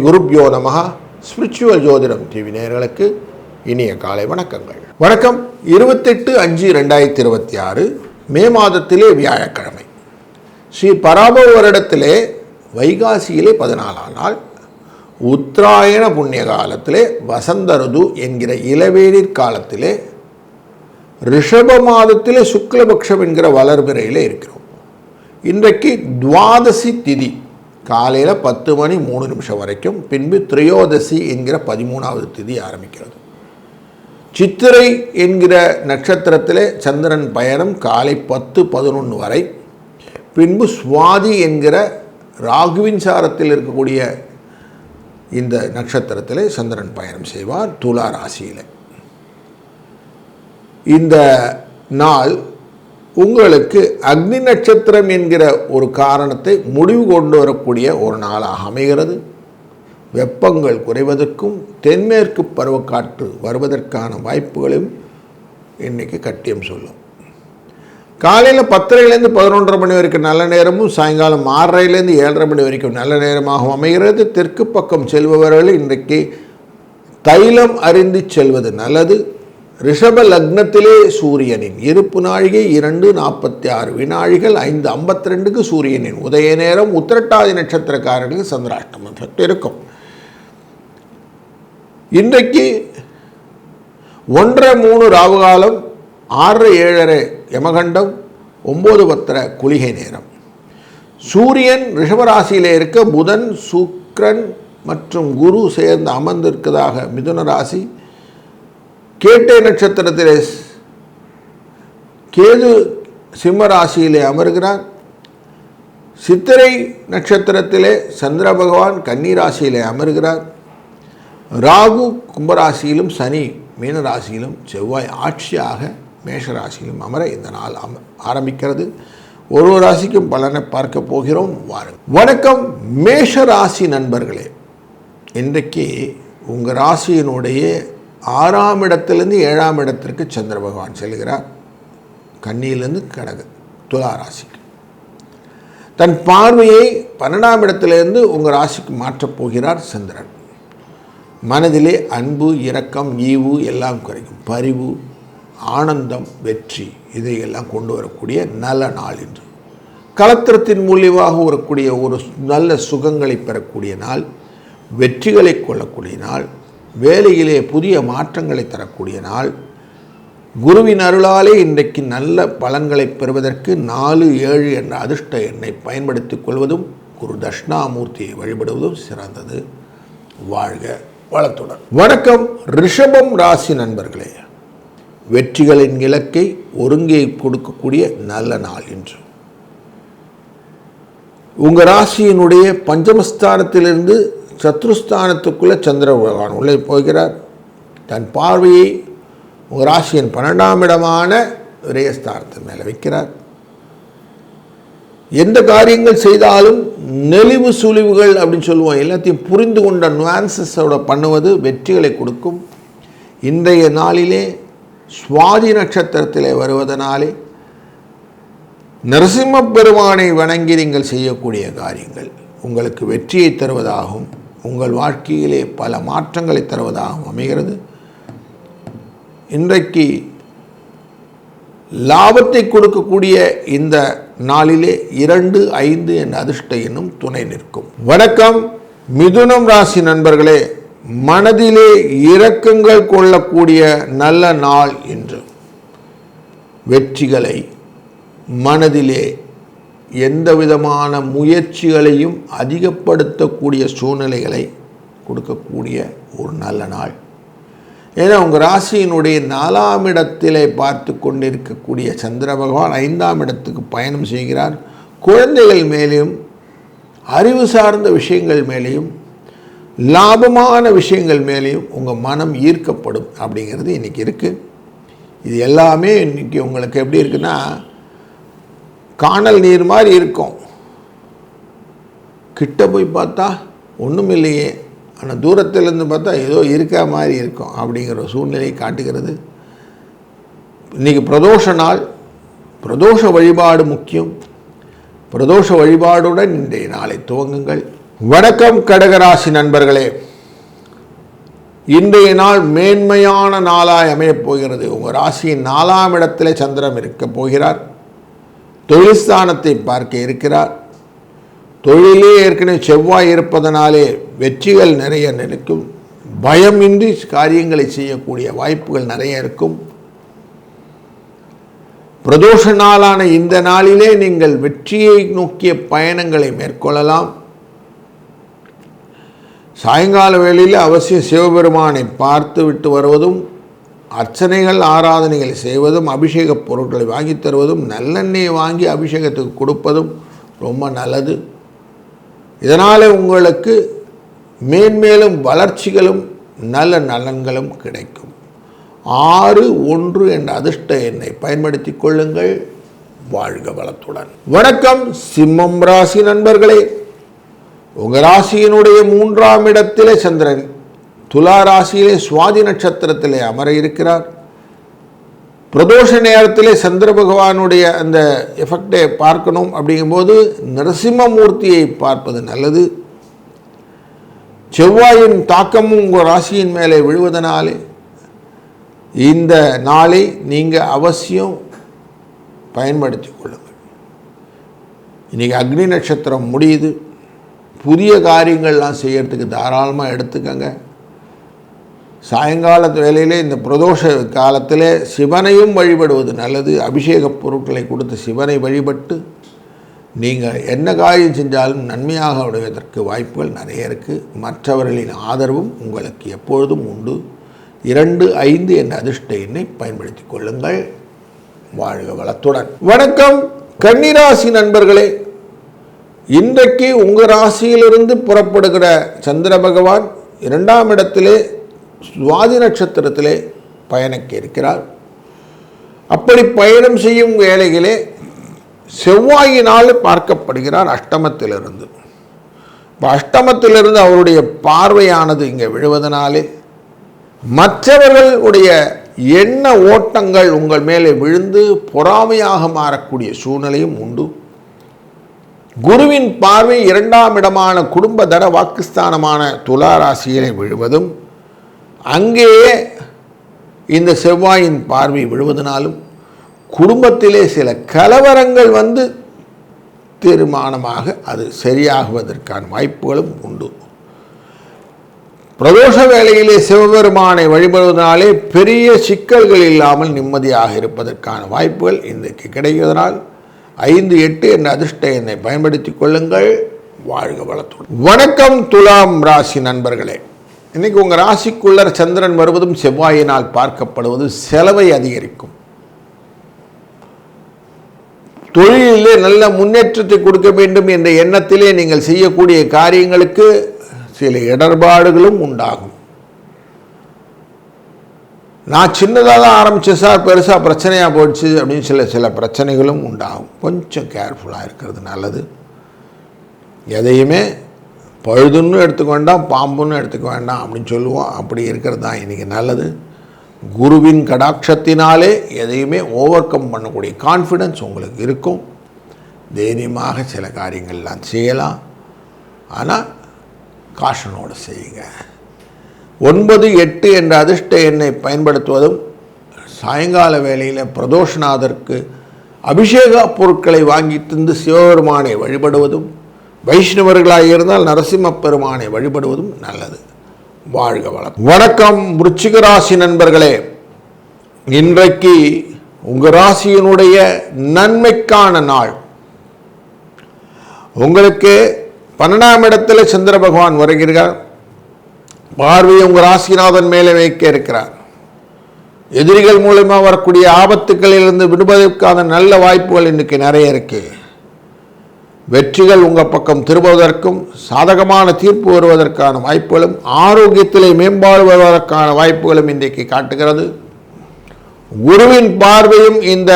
குருப்யோ நமஹ. ஸ்பிரிச்சுவல் ஜோதிடம் டிவி நேயர்களுக்கு இனிய காலை வணக்கங்கள். வணக்கம். 28/5/2026 மே மாதத்திலே வியாழக்கிழமை. ஸ்ரீ பராபவ வருடத்திலே வைகாசியிலே 14ஆம் நாள், உத்தராயண புண்ணிய காலத்திலே வசந்த ருது என்கிற இளவேனிற் காலத்திலே ரிஷப மாதத்திலே சுக்லபக்ஷம் என்கிற வளர்பிறையிலே இருக்கிறோம். இன்றைக்கு துவாதசி திதி காலையில் 10:03 வரைக்கும், பின்பு திரையோதசி என்கிற 13வது திதி ஆரம்பிக்கிறது. சித்திரை என்கிற நட்சத்திரத்திலே சந்திரன் பயணம் காலை 10:11 வரை, பின்பு சுவாதி என்கிற ராகுவின் சாரத்தில் இருக்கக்கூடிய இந்த நட்சத்திரத்திலே சந்திரன் பயணம் செய்வார் துலா ராசியில். இந்த நாள் உங்களுக்கு அக்னி நட்சத்திரம் என்கிற ஒரு காரணத்தை முடிவு கொண்டு வரக்கூடிய ஒரு நாளாக அமைகிறது. வெப்பங்கள் குறைவதற்கும் தென்மேற்கு பருவக்காற்று வருவதற்கான வாய்ப்புகளையும் இன்றைக்கி கட்டியம் சொல்லும். காலையில் 10:30 11:30 மணி வரைக்கும் நல்ல நேரமும், சாயங்காலம் 6:30 7:30 மணி வரைக்கும் நல்ல நேரமாகவும் அமைகிறது. தெற்கு பக்கம் செல்பவர்கள் இன்றைக்கு தைலம் அருந்தி செல்வது நல்லது. ரிஷப லக்னத்திலே சூரியனின் இருப்பு நாழிகை 2:46 வினாழிகள் 5:52 சூரியனின் உதய நேரம். உத்திரட்டாதி நட்சத்திரக்காரர்களுக்கு சந்திராஷ்டமம் சற்று இருக்கும். இன்றைக்கு 1:03 ராவுகாலம், 6:07 யமகண்டம், 9:10 குளிகை நேரம். சூரியன் ரிஷபராசியிலே இருக்க புதன், சுக்கிரன் மற்றும் குரு சேர்ந்து அமர்ந்திருக்கிறதாக மிதுன ராசி. கேட்டை நட்சத்திரத்திலே கேது சிம்ம ராசியிலே அமர்கிறார். சித்திரை நட்சத்திரத்திலே சந்திர பகவான் கன்னி ராசியிலே அமர்கிறார். ராகு கும்பராசியிலும், சனி மீன ராசியிலும், செவ்வாய் ஆட்சியாக மேஷ ராசியிலும் அமர இந்த நாள் ஆரம்பிக்கிறது. ஒரு ராசிக்கும் பலனை பார்க்க போகிறோம். வாருங்கள். வணக்கம் மேஷ ராசி நண்பர்களே. இன்றைக்கு உங்கள் ராசியினுடைய 6ஆம் இடத்திலிருந்து 7ஆம் இடத்திற்கு சந்திர பகவான் செல்கிறார். கன்னியிலிருந்து கடக துலா ராசிக்கு தன் பார்வையை 12ஆம் இடத்திலிருந்து உங்கள் ராசிக்கு மாற்றப் போகிறார் சந்திரன். மனதிலே அன்பு, இரக்கம், ஈவு எல்லாம் குறைக்கும். பரிவு, ஆனந்தம், வெற்றி இதையெல்லாம் கொண்டு வரக்கூடிய நல்ல நாள் என்று. கலத்திரத்தின் மூலியமாக வரக்கூடிய ஒரு நல்ல சுகங்களை பெறக்கூடிய நாள், வெற்றிகளை கொள்ளக்கூடிய நாள், வேலையிலே புதிய மாற்றங்களை தரக்கூடிய நாள். குருவின் அருளாலே இன்றைக்கு நல்ல பலன்களை பெறுவதற்கு 4, 7 என்ற அதிர்ஷ்ட எண்ணை பயன்படுத்திக் கொள்வதும், குரு தட்சிணாமூர்த்தியை வழிபடுவதும் சிறந்தது. வாழ்க வளத்துடன். வணக்கம் ரிஷபம் ராசி நண்பர்களே. வெற்றிகளின் இலக்கை ஒருங்கே கொடுக்கக்கூடிய நல்ல நாள் என்று. உங்கள் ராசியினுடைய பஞ்சமஸ்தானத்திலிருந்து சத்ருஸ்தானத்துக்குள்ளே சந்திர பகவான் உள்ளே போகிறார். தன் பார்வையை உங்கள் ராசியின் 12ஆம் இடமான விரயஸ்தானத்தின் மேலே வைக்கிறார். எந்த காரியங்கள் செய்தாலும் நெளிவு சுழிவுகள் அப்படின்னு சொல்லுவோம், எல்லாத்தையும் புரிந்து கொண்ட நுவான்சஸோட பண்ணுவது வெற்றிகளை கொடுக்கும். இன்றைய நாளிலே சுவாதி நட்சத்திரத்திலே வருவதனாலே நரசிம்ம பெருமானை வணங்கி நீங்கள் செய்யக்கூடிய காரியங்கள் உங்களுக்கு வெற்றியை தருவதாகவும், உங்கள் வாழ்க்கையிலே பல மாற்றங்களை தருவதாகவும் அமைகிறது. இன்றைக்கு லாபத்தை கொடுக்கக்கூடிய இந்த நாளிலே 2, 5 என்ற அதிர்ஷ்ட எண்ணும் துணை நிற்கும். வணக்கம் மிதுனம் ராசி நண்பர்களே. மனதிலே இரக்கங்கள் கொள்ளக்கூடிய நல்ல நாள் என்று. வெற்றிகளை மனதிலே எந்த விதமான முயற்சிகளையும் அதிகப்படுத்தக்கூடிய சூழ்நிலைகளை கொடுக்கக்கூடிய ஒரு நல்ல நாள். ஏன்னா உங்கள் ராசியினுடைய 4ஆம் இடத்திலே பார்த்து கொண்டிருக்கக்கூடிய சந்திர பகவான் 5ஆம் இடத்துக்கு பயணம் செய்கிறார். குழந்தைகள் மேலேயும், அறிவு சார்ந்த விஷயங்கள் மேலேயும், லாபமான விஷயங்கள் மேலேயும் உங்கள் மனம் ஈர்க்கப்படும் அப்படிங்கிறது இன்றைக்கி இருக்குது. இது எல்லாமே இன்றைக்கி உங்களுக்கு எப்படி இருக்குன்னா, காணல் நீர் மாதிரி இருக்கும். கிட்ட போய் பார்த்தா ஒன்றும் இல்லையே, ஆனால் தூரத்திலேருந்து பார்த்தா ஏதோ இருக்கா மாதிரி இருக்கும் அப்படிங்கிற சூழ்நிலையை காட்டுகிறது. இன்றைக்கி பிரதோஷ நாள். பிரதோஷ வழிபாடு முக்கியம். பிரதோஷ வழிபாடுடன் இன்றைய நாளை துவங்குங்கள். வணக்கம் கடகராசி நண்பர்களே, இன்றைய நாள் மேன்மையான நாளாய் அமையப் போகிறது. உங்கள் ராசியின் 4ஆம் இடத்திலே சந்திரன் இருக்கப் போகிறார். தொழில் ஸ்தானத்தை பார்க்க இருக்கிறார். தொழிலே ஏற்கனவே செவ்வாய் இருப்பதனாலே வெற்றிகள் நிறைய நிற்கும். பயமின்றி காரியங்களை செய்யக்கூடிய வாய்ப்புகள் நிறைய இருக்கும். பிரதோஷ நாளான இந்த நாளிலே நீங்கள் வெற்றியை நோக்கிய பயணங்களை மேற்கொள்ளலாம். சாயங்கால வேளையில் அவசியம் சிவபெருமானை பார்த்து விட்டு வருவதும், அர்ச்சனைகள் ஆராதனைகள் செய்வதும், அபிஷேக பொருட்களை வாங்கி தருவதும், நல்லெண்ணெயை வாங்கி அபிஷேகத்துக்கு கொடுப்பதும் ரொம்ப நல்லது. இதனால் உங்களுக்கு மேன்மேலும் வளர்ச்சிகளும் நல்ல நலன்களும் கிடைக்கும். 6-1 என்ற அதிர்ஷ்ட எண்ணை பயன்படுத்தி கொள்ளுங்கள். வாழ்க வளத்துடன். வணக்கம் சிம்மம் ராசி நண்பர்களே, உங்கள் ராசியினுடைய 3ஆம் இடத்திலே சந்திரன் துலா ராசியிலே சுவாதி நட்சத்திரத்திலே அமர இருக்கிறார். பிரதோஷ நேரத்திலே சந்திர பகவானுடைய அந்த எஃபெக்டை பார்க்கணும். அப்படிங்கும்போது நரசிம்மமூர்த்தியை பார்ப்பது நல்லது. செவ்வாயின் தாக்கமும் உங்கள் ராசியின் மேலே விழுவதனாலே இந்த நாளை நீங்கள் அவசியம் பயன்படுத்தி கொள்ளுங்கள். இன்றைக்கி அக்னி நட்சத்திரம் முடியுது. புதிய காரியங்கள்லாம் செய்கிறதுக்கு தாராளமாக எடுத்துக்கங்க. சாயங்கால வேளையிலே இந்த பிரதோஷ காலத்தில் சிவனையும் வழிபடுவது நல்லது. அபிஷேக பொருட்களை கொடுத்து சிவனை வழிபட்டு நீங்கள் என்ன காரியம் செஞ்சாலும் நன்மையாக உடைவதற்கு வாய்ப்புகள் நிறைய இருக்குது. மற்றவர்களின் ஆதரவும் உங்களுக்கு எப்பொழுதும் உண்டு. 2-5 என்ற அதிர்ஷ்ட எண்ணை பயன்படுத்தி கொள்ளுங்கள். வாழ்க வளத்துடன். வணக்கம் கன்னிராசி நண்பர்களே, இன்றைக்கு உங்கள் ராசியிலிருந்து புறப்படுகிற சந்திர பகவான் 2ஆம் இடத்திலே சுவாதி நட்சத்திரத்திலே பயணிக்க இருக்கிறார். அப்படி பயணம் செய்யும் வேளையிலே செவ்வாயினால் பார்க்கப்படுகிறார் அஷ்டமத்திலிருந்து. இப்போ அஷ்டமத்திலிருந்து அவருடைய பார்வையானது இங்கே விழுவதனாலே மற்றவர்களுடைய எண்ண ஓட்டங்கள் உங்கள் மேலே விழுந்து பொறாமையாக மாறக்கூடிய சூழ்நிலையும் உண்டு. குருவின் பார்வை 2ஆம் இடமான குடும்ப தர வாக்குஸ்தானமான துலா ராசியிலே விழுவதும், அங்கேயே இந்த செவ்வாயின் பார்வை விழுவதனாலும் குடும்பத்திலே சில கலவரங்கள் வந்து தீர்மானமாக அது சரியாகுவதற்கான வாய்ப்புகளும் உண்டு. பிரதோஷ வேளையிலே சிவபெருமானை வழிபடுவதனாலே பெரிய சிக்கல்கள் இல்லாமல் நிம்மதியாக இருப்பதற்கான வாய்ப்புகள் இன்றைக்கு கிடைக்கிறதுனால் 5-8 என்ற அதிர்ஷ்ட எண்ணை பயன்படுத்தி கொள்ளுங்கள். வாழ்க வளத்துடன். வணக்கம் துலாம் ராசி நண்பர்களே, இன்னைக்கு உங்கள் ராசிக்குள்ளர் சந்திரன் வருவதும் செவ்வாயினால் பார்க்கப்படுவது செலவை அதிகரிக்கும். தொழிலிலே நல்ல முன்னேற்றத்தை கொடுக்க வேண்டும் என்ற எண்ணத்திலே நீங்கள் செய்யக்கூடிய காரியங்களுக்கு சில இடர்பாடுகளும் உண்டாகும். நான் சின்னதாக தான் ஆரம்பித்தேன் சார், பெருசாக பிரச்சனையாக போயிடுச்சு அப்படின்னு சில பிரச்சனைகளும் உண்டாகும். கொஞ்சம் கேர்ஃபுல்லாக இருக்கிறது நல்லது. எதையுமே பழுதுன்னு எடுத்துக்க வேண்டாம், பாம்புன்னு எடுத்துக்க வேண்டாம் அப்படின்னு சொல்லுவோம். அப்படி இருக்கிறது தான் இன்றைக்கி நல்லது. குருவின் கடாட்சத்தினாலே எதையுமே ஓவர் கம் பண்ணக்கூடிய கான்ஃபிடென்ஸ் உங்களுக்கு இருக்கும். தைரியமாக சில காரியங்கள்லாம் செய்யலாம். ஆனால் காஷனோடு செய்யுங்க. 9-8 என்ற அதிர்ஷ்ட எண்ணை பயன்படுத்துவதும், சாயங்கால வேளையில் பிரதோஷநாதருக்கு அபிஷேக பொருட்களை வாங்கி தந்து சிவபெருமானை வழிபடுவதும், வைஷ்ணவர்களாக இருந்தால் நரசிம்ம பெருமானை வழிபடுவதும் நல்லது. வாழ்க வளம். வணக்கம் விருச்சிக ராசி நண்பர்களே, இன்றைக்கு உங்கள் ராசியினுடைய நன்மைக்கான நாள். உங்களுக்கு 12ஆம் இடத்தில் சந்திர பகவான் வருகிறார். பார்வையை உங்கள் ராசிநாதன் மேலே வைக்க இருக்கிறார். எதிரிகள் மூலமாக வரக்கூடிய ஆபத்துக்களிலிருந்து விடுவதற்கான நல்ல வாய்ப்புகள் இன்றைக்கு நிறைய இருக்கு. வெற்றிகள் உங்கள் பக்கம் திரும்புவதற்கும் சாதகமான தீர்ப்பு வருவதற்கான வாய்ப்புகளும், ஆரோக்கியத்திலே மேம்பாடு வருவதற்கான வாய்ப்புகளும் இன்றைக்கு காட்டுகிறது. குருவின் பார்வையும் இந்த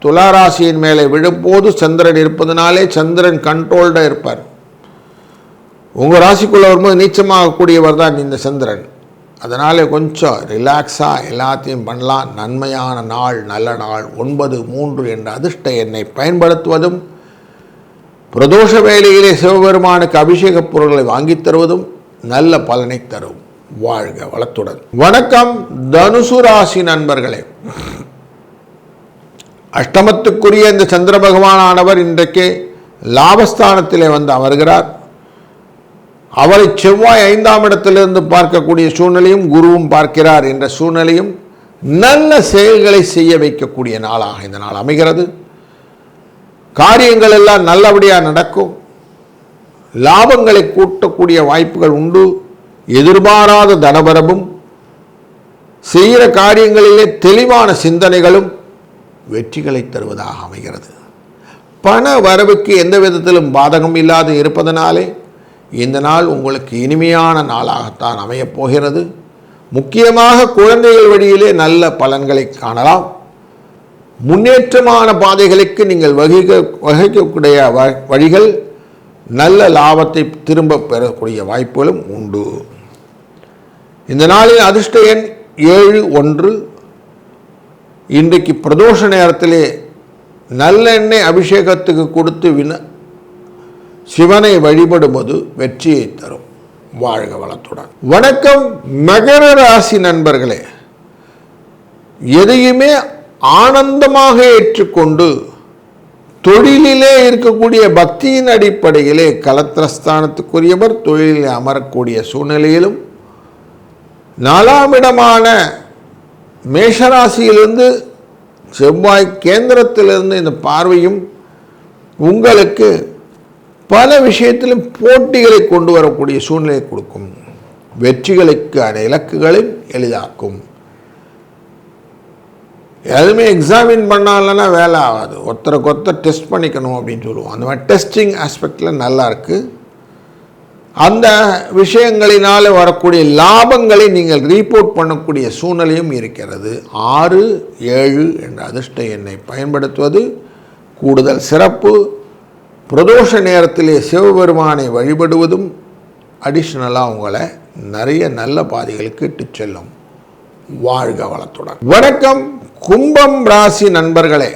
துளாராசியின் மேலே விழும்போது சந்திரன் இருப்பதனாலே சந்திரன் கண்ட்ரோல்டாக இருப்பார். உங்கள் ராசிக்குள்ளே வரும்போது நீச்சமாகக்கூடியவர் தான் இந்த சந்திரன். அதனால் கொஞ்சம் ரிலாக்ஸாக எல்லாத்தையும் பண்ணலாம். நன்மையான நாள், நல்ல நாள். 9-3 என்ற அதிர்ஷ்ட எண்ணை பயன்படுத்துவதும் பிரதோஷ வேளையிலே சிவபெருமானுக்கு அபிஷேக பொருட்களை வாங்கித் தருவதும் நல்ல பலனை தரும். வாழ்க வளத்துடன். வணக்கம் தனுசு ராசி நண்பர்களே. அஷ்டமத்துக்குரிய இந்த சந்திர பகவானானவர் இன்றைக்கு லாபஸ்தானத்திலே வந்து அமர்கிறார். அவரை செவ்வாய் 5ஆம் இடத்திலிருந்து பார்க்கக்கூடிய சூழ்நிலையும் குருவும் பார்க்கிறார் என்ற சூழ்நிலையும் நல்ல செயல்களை செய்ய வைக்கக்கூடிய நாளாக இந்த நாள் அமைகிறது. காரியங்கள் எல்லாம் நல்லபடியாக நடக்கும். லாபங்களை கூட்டக்கூடிய வாய்ப்புகள் உண்டு. எதிர்பாராத தனபரமும், செய்கிற காரியங்களிலே தெளிவான சிந்தனைகளும் வெற்றிகளை தருவதாக அமைகிறது. பண வரவுக்கு எந்த விதத்திலும் பாதகம் இல்லாது இருப்பதனாலே இந்த நாள் உங்களுக்கு இனிமையான நாளாகத்தான் அமையப் போகிறது. முக்கியமாக குழந்தைகள் வழியிலே நல்ல பலன்களை காணலாம். முன்னேற்றமான பாதைகளுக்கு நீங்கள் வகிக்கக்கூடிய வழிகள் நல்ல லாபத்தை திரும்ப பெறக்கூடிய வாய்ப்புகளும் உண்டு. இந்த நாளின் அதிர்ஷ்ட எண் 71. இன்றைக்கு பிரதோஷ நேரத்திலே நல்லெண்ணெய் அபிஷேகத்துக்கு கொடுத்து சிவனை வழிபடுவது வெற்றியை தரும். வாழ்க வளத்துடன். வணக்கம் மகர ராசி நண்பர்களே. எதையுமே ஆனந்தமாக ஏற்றுக்கொண்டு தொழிலிலே இருக்கக்கூடிய பக்தியின் அடிப்படையிலே கலத்திரஸ்தானத்துக்குரியவர் தொழிலில் அமரக்கூடிய சூழ்நிலையிலும் 4ஆம் இடமான மேஷராசியிலிருந்து செவ்வாய் கேந்திரத்திலிருந்து இந்த பார்வையும் உங்களுக்கு பல விஷயத்திலும் போட்டிகளை கொண்டு வரக்கூடிய சூழ்நிலையை கொடுக்கும். வெற்றிகளுக்கான இலக்குகளையும் எளிதாக்கும். எதுவுமே எக்ஸாமின் பண்ணாலன்னா வேலை ஆகாது. ஒருத்தருக்கு டெஸ்ட் பண்ணிக்கணும் அப்படின்னு சொல்லுவோம். அந்த மாதிரி டெஸ்டிங் ஆஸ்பெக்டில் நல்லா இருக்குது. அந்த விஷயங்களினால் வரக்கூடிய லாபங்களை நீங்கள் ரீபோர்ட் பண்ணக்கூடிய சூழ்நிலையும் இருக்கிறது. 6, 7 என்ற அதிர்ஷ்ட எண்ணை பயன்படுத்துவது கூடுதல் சிறப்பு. பிரதோஷ நேரத்திலே சிவபெருமானை வழிபடுவதும் அடிஷ்னலாக உங்களை நிறைய நல்ல பாதைகளுக்கு இட்டு செல்லும். வாழ்க வளத்துடன். வணக்கம் கும்பம் ராசி நண்பர்களே.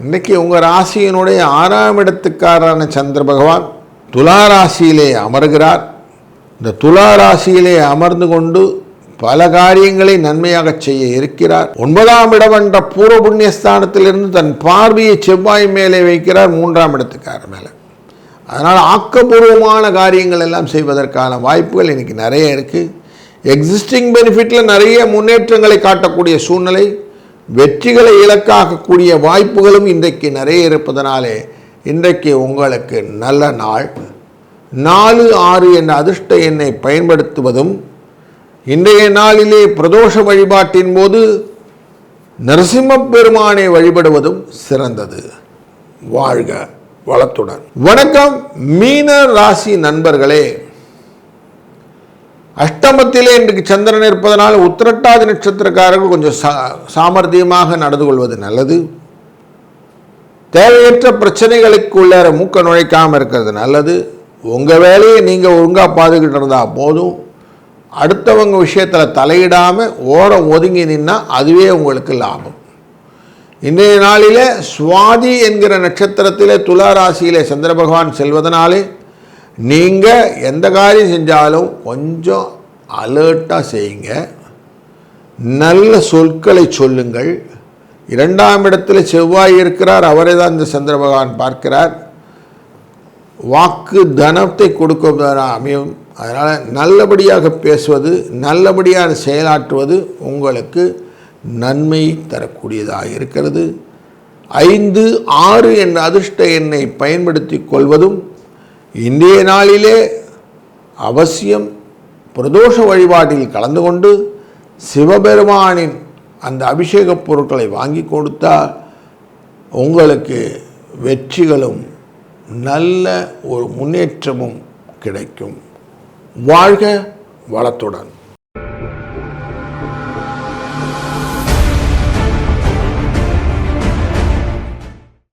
இன்றைக்கி உங்கள் ராசியினுடைய 6ஆம் இடத்துக்காரரான சந்திர பகவான் துலா ராசியிலே அமர்கிறார். இந்த துலா ராசியிலே அமர்ந்து கொண்டு பல காரியங்களை நன்மையாக செய்ய இருக்கிறார். 9ஆம் இடம் என்ற பூர்வ புண்ணியஸ்தானத்திலிருந்து தன் பார்வையை செவ்வாய் மேலே வைக்கிறார், 3ஆம் இடத்துக்காரர் மேலே. அதனால் ஆக்கப்பூர்வமான காரியங்கள் எல்லாம் செய்வதற்கான வாய்ப்புகள் இன்றைக்கி நிறைய இருக்குது. எக்ஸிஸ்டிங் பெனிஃபிட்டில் நிறைய முன்னேற்றங்களை காட்டக்கூடிய சூழ்நிலை, வெற்றிகளை இலக்காக்கக்கூடிய வாய்ப்புகளும் இன்றைக்கு நிறைய இருப்பதனாலே இன்றைக்கு உங்களுக்கு நல்ல நாள். 4, 6 என்ற அதிர்ஷ்ட எண்ணை பயன்படுத்துவதும் இன்றைய நாளிலே பிரதோஷ வழிபாட்டின் போது நரசிம்ம பெருமானை வழிபடுவதும் சிறந்தது. வாழ்க வளத்துடன். வணக்கம் மீன ராசி நண்பர்களே. அஷ்டமத்திலே இன்றைக்கு சந்திரன் இருப்பதனால் உத்திரட்டாதி நட்சத்திரக்காரர்கள் கொஞ்சம் சாமர்த்தியமாக நடந்து கொள்வது நல்லது. தேவையற்ற பிரச்சனைகளுக்கு உள்ளார மூக்க நுழைக்காமல் இருக்கிறது நல்லது. உங்கள் வேலையை நீங்கள் ஒழுங்காக பார்த்துக்கிட்டு இருந்தால் போதும். அடுத்தவங்க விஷயத்தில் தலையிடாமல் ஓரம் ஒதுங்கி நின்னால் அதுவே உங்களுக்கு லாபம். இன்றைய நாளிலே சுவாதி என்கிற நட்சத்திரத்திலே துலா ராசியிலே சந்திர பகவான் செல்வதனாலே நீங்கள் எந்த காரியம் செஞ்சாலும் கொஞ்சம் அலர்ட்டாக செய்யுங்க. நல்ல சொற்களை சொல்லுங்கள். 2ஆம் இடத்தில் செவ்வாய் இருக்கிறார், அவரை தான் இந்த சந்திர பகவான் பார்க்கிறார். வாக்கு தனத்தை கொடுக்க அமையும். அதனால் நல்லபடியாக பேசுவது, நல்லபடியாக செயலாற்றுவது உங்களுக்கு நன்மை தரக்கூடியதாக இருக்கிறது. 5, 6 என்ற அதிர்ஷ்ட எண்ணை பயன்படுத்தி கொள்வதும் இன்றைய நாளிலே அவசியம் பிரதோஷ வழிபாட்டில் கலந்து கொண்டு சிவபெருமானின் அந்த அபிஷேக பொருட்களை வாங்கி கொடுத்தால் உங்களுக்கு வெற்றிகளும் நல்ல ஒரு முன்னேற்றமும் கிடைக்கும். வாழ்க வளத்துடன்.